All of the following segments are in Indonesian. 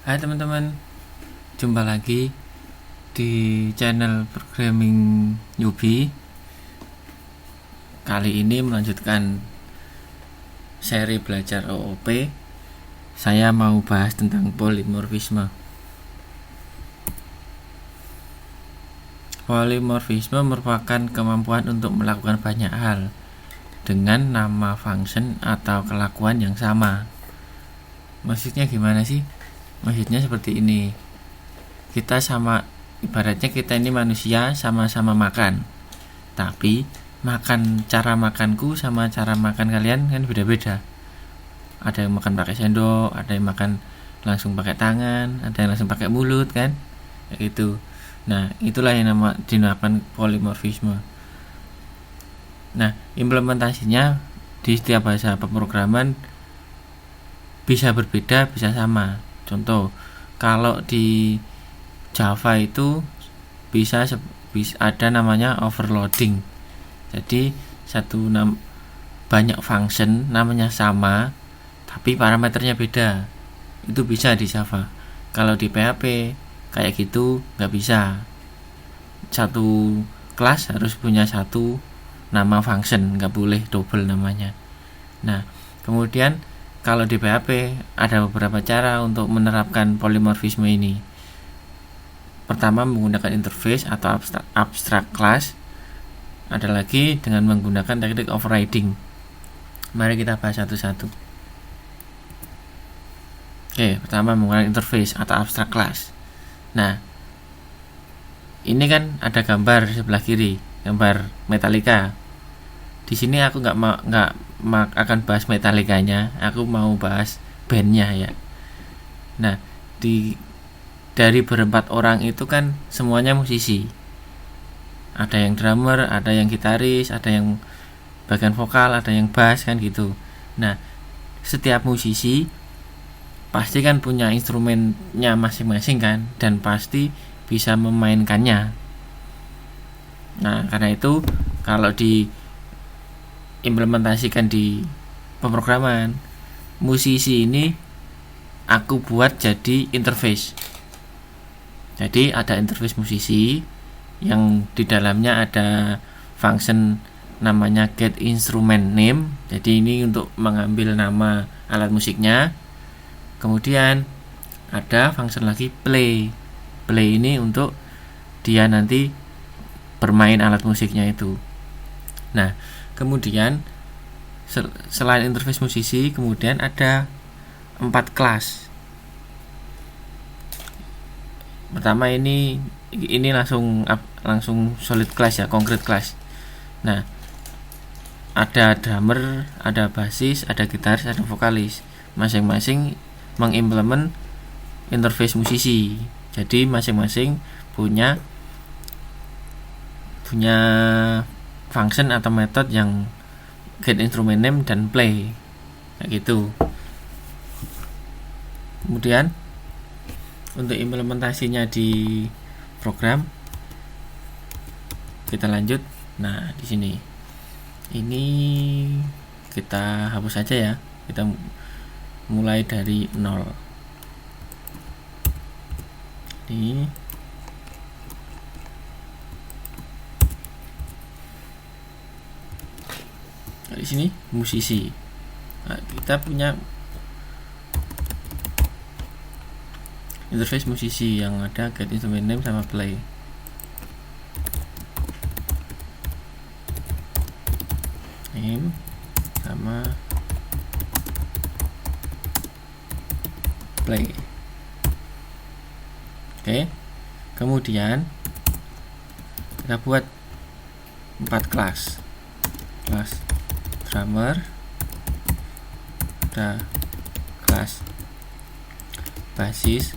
Hai teman-teman, jumpa lagi di channel Programming Newbie. Kali ini melanjutkan seri belajar OOP. Saya mau bahas tentang polimorfisme. Polimorfisme merupakan kemampuan untuk melakukan banyak hal dengan nama function atau kelakuan yang sama. Maksudnya gimana sih? Maksudnya seperti ini. Ibaratnya kita ini manusia sama-sama makan. Tapi cara makanku sama cara makan kalian kan beda-beda. Ada yang makan pakai sendok, ada yang makan langsung pakai tangan, ada yang langsung pakai mulut kan? Kayak gitu. Nah, itulah yang dinamakan polimorfisme. Nah, implementasinya di setiap bahasa pemrograman bisa berbeda, bisa sama. Contoh, kalau di Java itu bisa ada namanya overloading. Jadi banyak function namanya sama, tapi parameternya beda. Itu bisa di Java. Kalau di PHP kayak gitu nggak bisa. Satu kelas harus punya satu nama function, nggak boleh double namanya. Nah, kemudian kalau di PHP ada beberapa cara untuk menerapkan polimorfisme ini. Pertama, menggunakan interface atau abstract class. Ada lagi dengan menggunakan teknik overriding. Mari kita bahas satu-satu. Oke, pertama menggunakan interface atau abstract class. Nah, ini kan ada gambar sebelah kiri, gambar Metallica. Di sini aku nggak akan bahas Metallicanya, aku mau bahas bandnya ya. Nah, dari berempat orang itu kan semuanya musisi. Ada yang drummer, ada yang gitaris, ada yang bagian vokal, ada yang bass kan gitu. Nah, setiap musisi pasti kan punya instrumennya masing-masing kan, dan pasti bisa memainkannya. Nah, karena itu kalau diimplementasikan di pemrograman, musisi ini aku buat jadi interface. Jadi ada interface musisi yang di dalamnya ada function namanya get instrument name. Jadi ini untuk mengambil nama alat musiknya. Kemudian ada function lagi play. Play ini untuk dia nanti bermain alat musiknya itu. Nah, kemudian selain interface musisi, kemudian ada 4 kelas. Pertama ini langsung solid class ya, concrete class. Nah, ada drummer, ada bassis, ada gitaris, ada vokalis. Masing-masing mengimplement interface musisi. Jadi masing-masing punya function atau method yang get instrument name dan play kayak gitu. Kemudian untuk implementasinya di program kita lanjut. Nah, di sini ini kita hapus saja ya. Kita mulai dari 0. Ini di sini musisi. Nah, kita punya interface musisi yang ada get instrument name sama play. Name sama play. Oke. Kemudian kita buat 4 kelas. Kelas drummer, ada kelas bassis,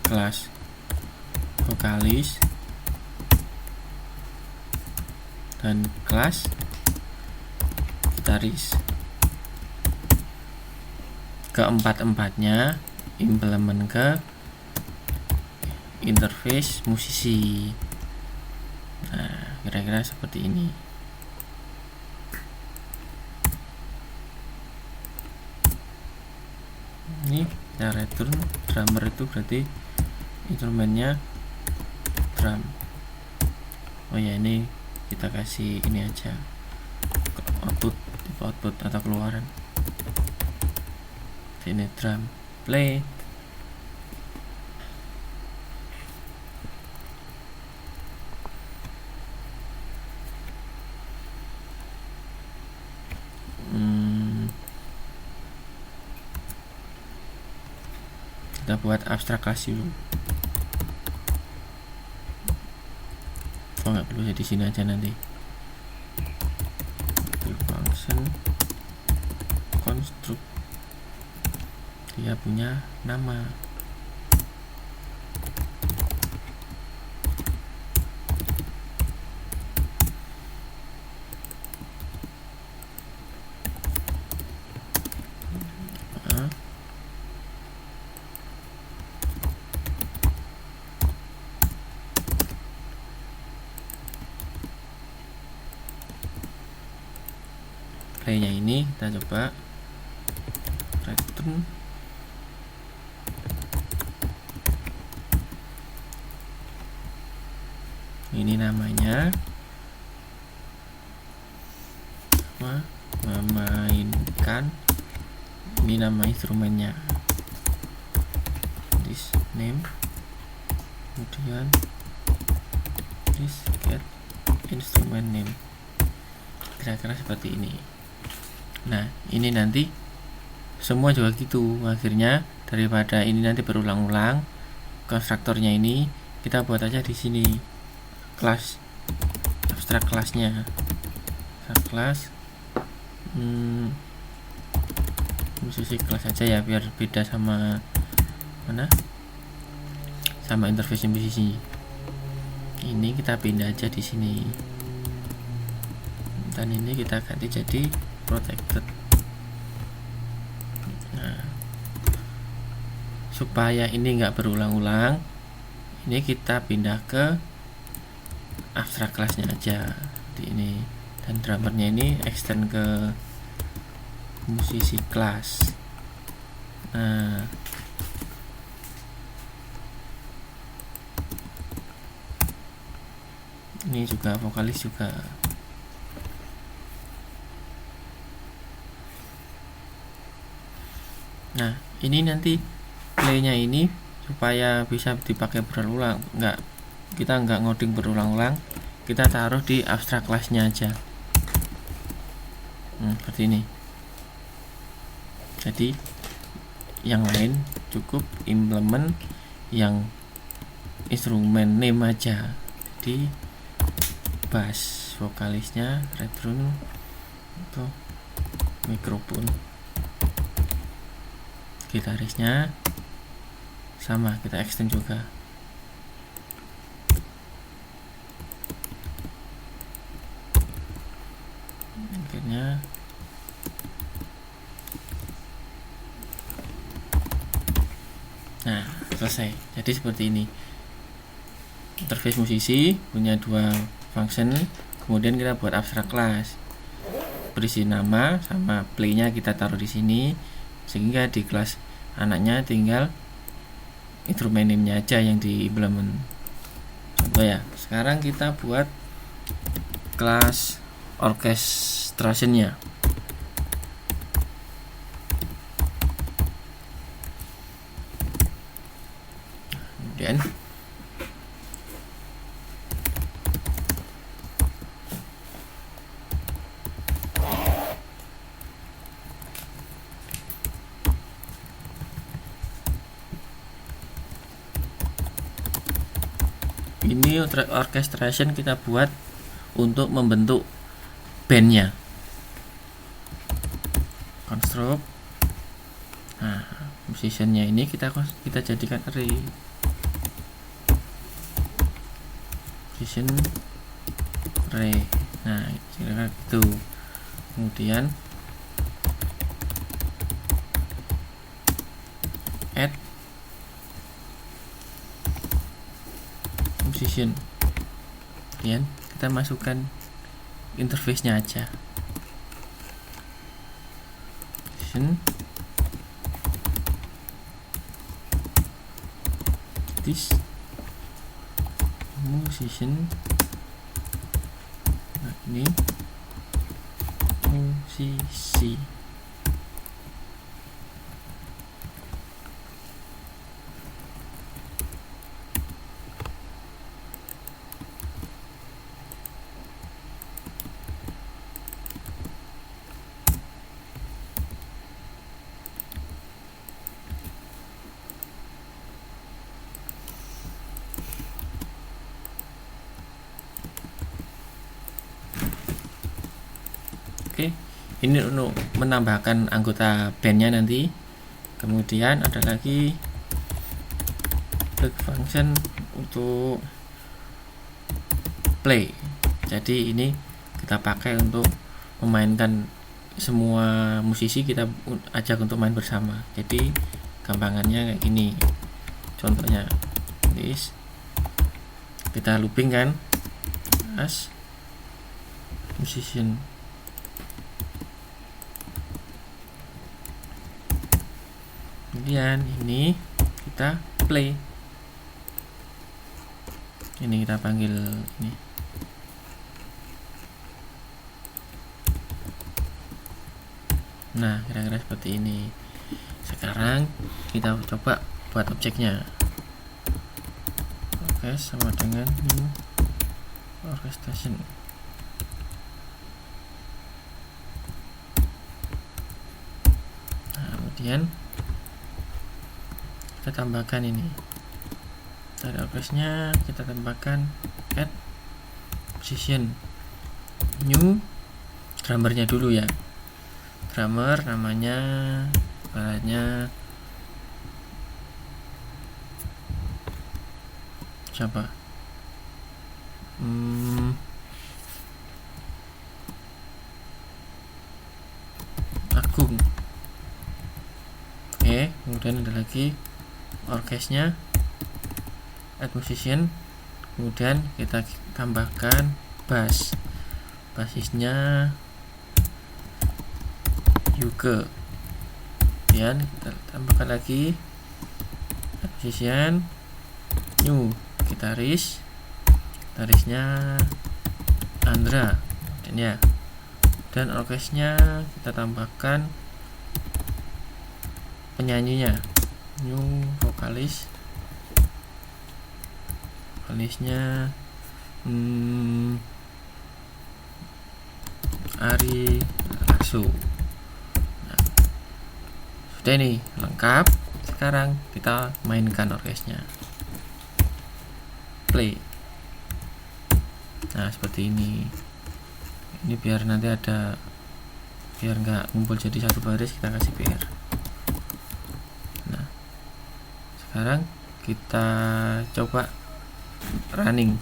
kelas vokalis, dan kelas gitaris. Keempat-empatnya implement ke interface musisi. Nah, kira-kira seperti ini. Nah, return drummer itu berarti instrumennya drum. Oh ya, ini kita kasih ini aja, output atau keluaran. Ini drum, play. Kita buat abstrak class dulu. Oh, nggak perlu, jadi sini aja nanti. Function construct, dia punya nama. Playnya ini kita coba return ini namanya memainkan, ini nama instrumennya, this name, kemudian this get instrument name, kira-kira seperti ini. Nah, ini nanti semua juga gitu. Akhirnya daripada ini nanti berulang-ulang, konstruktornya ini kita buat aja di sini kelas abstrak kelasnya. Kelas musisi kelas aja ya, biar beda sama mana, sama interface musisi. Ini kita pindah aja di sini, dan ini kita ganti jadi protected. Nah, supaya ini nggak berulang-ulang, ini kita pindah ke abstrak kelasnya aja di ini, dan drummernya ini extend ke musisi kelas. Nah, ini juga vokalis juga. Nah, ini nanti playnya ini supaya bisa dipakai berulang-ulang, kita nggak ngoding berulang-ulang, kita taruh di abstrak kelasnya aja. Seperti ini. Jadi yang lain cukup implement yang instrumen name aja. Jadi bass, vokalisnya, return atau mikrofon, gitarisnya sama kita extend juga. Akhirnya nah, selesai. Jadi seperti ini interface musisi, punya dua function. Kemudian kita buat abstrak class, berisi nama sama playnya kita taruh di sini, sehingga di kelas anaknya tinggal instrumen name-nya aja yang diimplement. Contoh ya, sekarang kita buat kelas orchestration-nya. Kemudian ini orchestration kita buat untuk membentuk bandnya. Construct. Nah, musiciannya ini kita jadikan array. Musician array. Nah, kira-kira gitu. Kemudian add musician. Kemudian kita masukkan interface-nya aja. Musician artis, musician. Nah, ini musisi. Oke, ini untuk menambahkan anggota bandnya nanti. Kemudian ada lagi break function untuk play. Jadi ini kita pakai untuk memainkan semua musisi, kita ajak untuk main bersama. Jadi gampangannya kayak gini. Contohnya this, kita looping kan as musician. Kemudian ini kita play, ini kita panggil ini. Nah, kira-kira seperti ini. Sekarang kita coba buat objeknya. Oke, sama dengan new orchestration. Nah, kemudian kita tambahkan ini dari orkesnya, kita tambahkan add musician, new drummernya dulu ya. Drummer namanya baratnya siapa? Agung. Oke, kemudian ada lagi orkesnya, add musician. Kemudian kita tambahkan bass, basisnya Yuke. Kemudian kita tambahkan lagi add musician, new gitarisnya Andra, dan ya, dan orkesnya kita tambahkan penyanyinya, new vokalisnya Ari Lasso. Nah, sudah ini lengkap. Sekarang kita mainkan orkesnya, play. Nah, seperti ini biar nanti ada, biar nggak ngumpul jadi satu baris, kita kasih PR. Nah, sekarang kita coba running.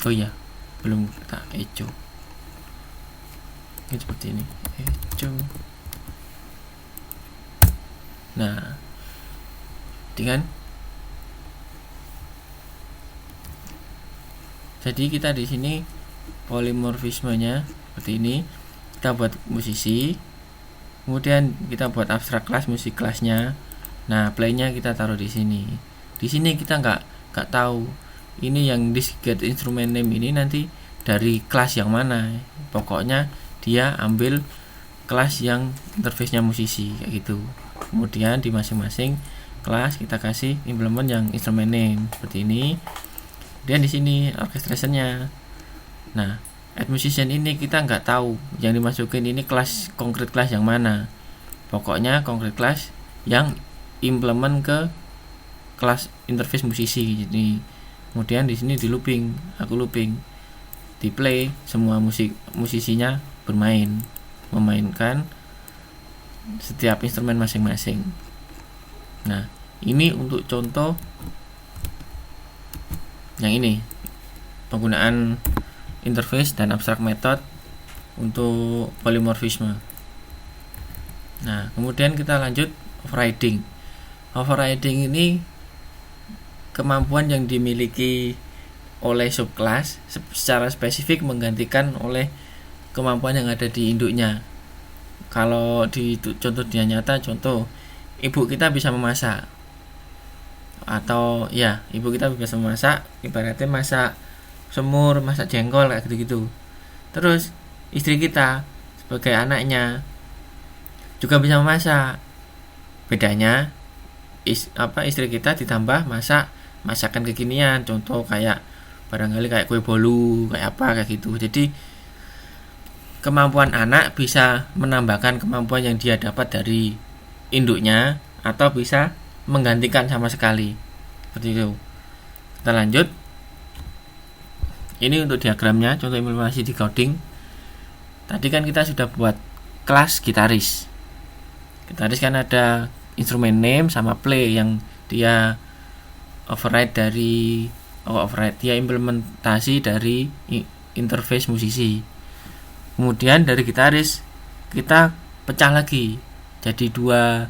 Oh iya, belum kita echo. Ini seperti ini, echo. Nah, dengan jadi kita di sini polimorfismenya seperti ini. Kita buat musisi, kemudian kita buat abstrak class, musik kelasnya. Nah, playnya kita taruh di sini. Di sini kita nggak tahu ini yang this get instrument name ini nanti dari kelas yang mana. Pokoknya dia ambil kelas yang interface-nya musisi kayak gitu. Kemudian di masing-masing kelas kita kasih implement yang instrument name seperti ini. Dan di sini orchestration-nya. Nah, add musician ini kita nggak tahu yang dimasukin ini kelas, konkret kelas yang mana. Pokoknya konkret kelas yang implement ke kelas interface musisi. Jadi kemudian di sini di looping, aku looping, di play, semua musisinya bermain, memainkan setiap instrumen masing-masing. Nah, ini untuk contoh yang ini, penggunaan interface dan abstract method untuk polymorphisme. Nah, kemudian kita lanjut overriding. Overriding ini kemampuan yang dimiliki oleh subclass secara spesifik menggantikan oleh kemampuan yang ada di induknya. Kalau di contoh dia nyata, contoh ibu kita bisa memasak, atau ya ibu kita bisa memasak, ibaratnya masak semur, masak jengkol kayak gitu-gitu. Terus istri kita sebagai anaknya juga bisa memasak. Bedanya istri kita ditambah masakan kekinian, contoh kayak barangkali kayak kue bolu, kayak apa kayak gitu. Jadi kemampuan anak bisa menambahkan kemampuan yang dia dapat dari induknya atau bisa menggantikan sama sekali. Seperti itu. Kita lanjut. Ini untuk diagramnya, contoh implementasi di coding. Tadi kan kita sudah buat kelas gitaris. Gitaris kan ada instrumen name sama play yang dia dia implementasi dari interface musisi. Kemudian dari gitaris kita pecah lagi jadi dua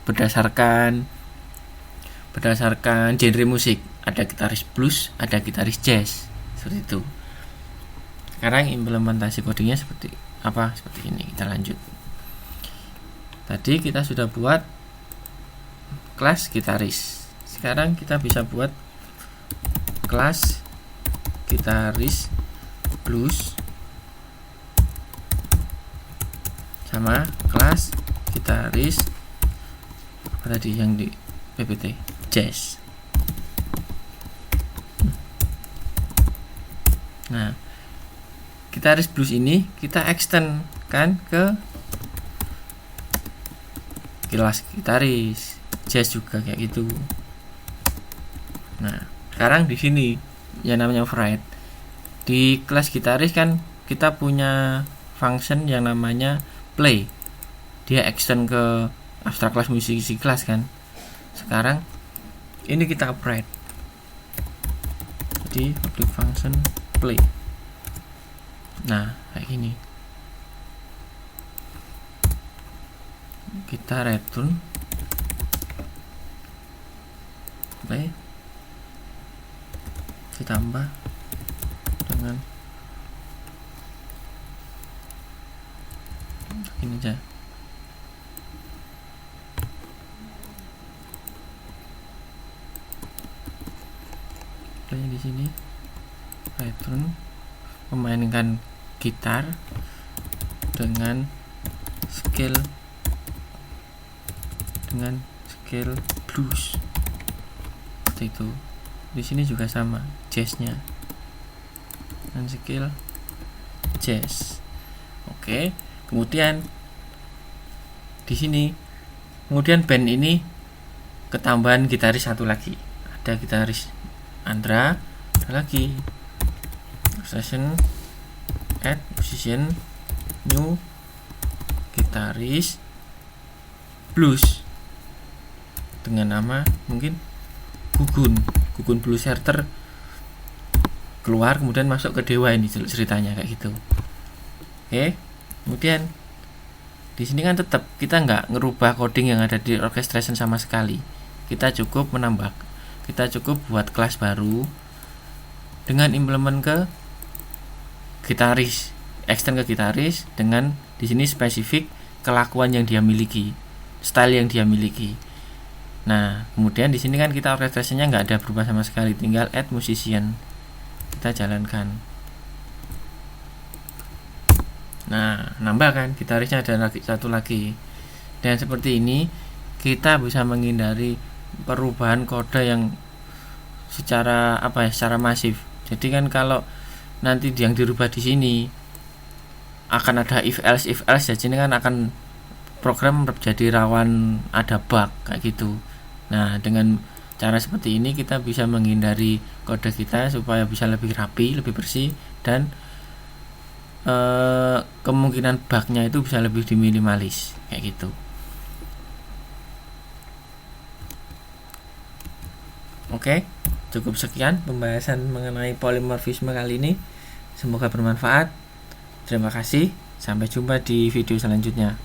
berdasarkan genre musik. Ada gitaris blues, ada gitaris jazz, seperti itu. Sekarang implementasi codingnya seperti ini. Kita lanjut. Tadi kita sudah buat kelas gitaris. Sekarang kita bisa buat kelas gitaris blues sama kelas gitaris tadi yang di PPT jazz. Nah, gitaris blues ini kita extend kan ke kelas gitaris jazz juga kayak gitu. Nah, sekarang di sini yang namanya override di kelas gitaris kan kita punya function yang namanya play. Dia extend ke abstract class musisi class kan. Sekarang ini kita override. Jadi public function play. Nah, kayak gini. Kita return play ditambah dengan ini aja. Play di sini return memainkan gitar dengan scale blues. Seperti itu. Di sini juga sama, jazznya dan scale jazz. Oke. Kemudian di sini band ini ketambahan gitaris satu lagi. Ada gitaris Andra, ada lagi session add musician new gitaris blues dengan nama mungkin Gugun Blues Charter keluar, kemudian masuk ke Dewa. Ini ceritanya kayak gitu. Oke. Kemudian di sini kan tetap kita nggak ngerubah coding yang ada di orchestration sama sekali. Kita cukup buat kelas baru dengan implement ke gitaris, extend ke gitaris dengan di sini spesifik kelakuan yang dia miliki, style yang dia miliki. Nah, kemudian di sini kan kita orchestrationnya nggak ada berubah sama sekali, tinggal add musician. Kita jalankan. Nah, nambah kan gitarisnya ada satu lagi. Dan seperti ini kita bisa menghindari perubahan kode yang secara masif. Jadi kan kalau nanti yang dirubah di sini akan ada if else, jadi ini kan akan program jadi rawan ada bug kayak gitu. Nah, dengan cara seperti ini kita bisa menghindari kode kita supaya bisa lebih rapi, lebih bersih, dan kemungkinan bugnya itu bisa lebih diminimalis kayak gitu. Oke, cukup sekian pembahasan mengenai polimorfisme kali ini. Semoga bermanfaat. Terima kasih. Sampai jumpa di video selanjutnya.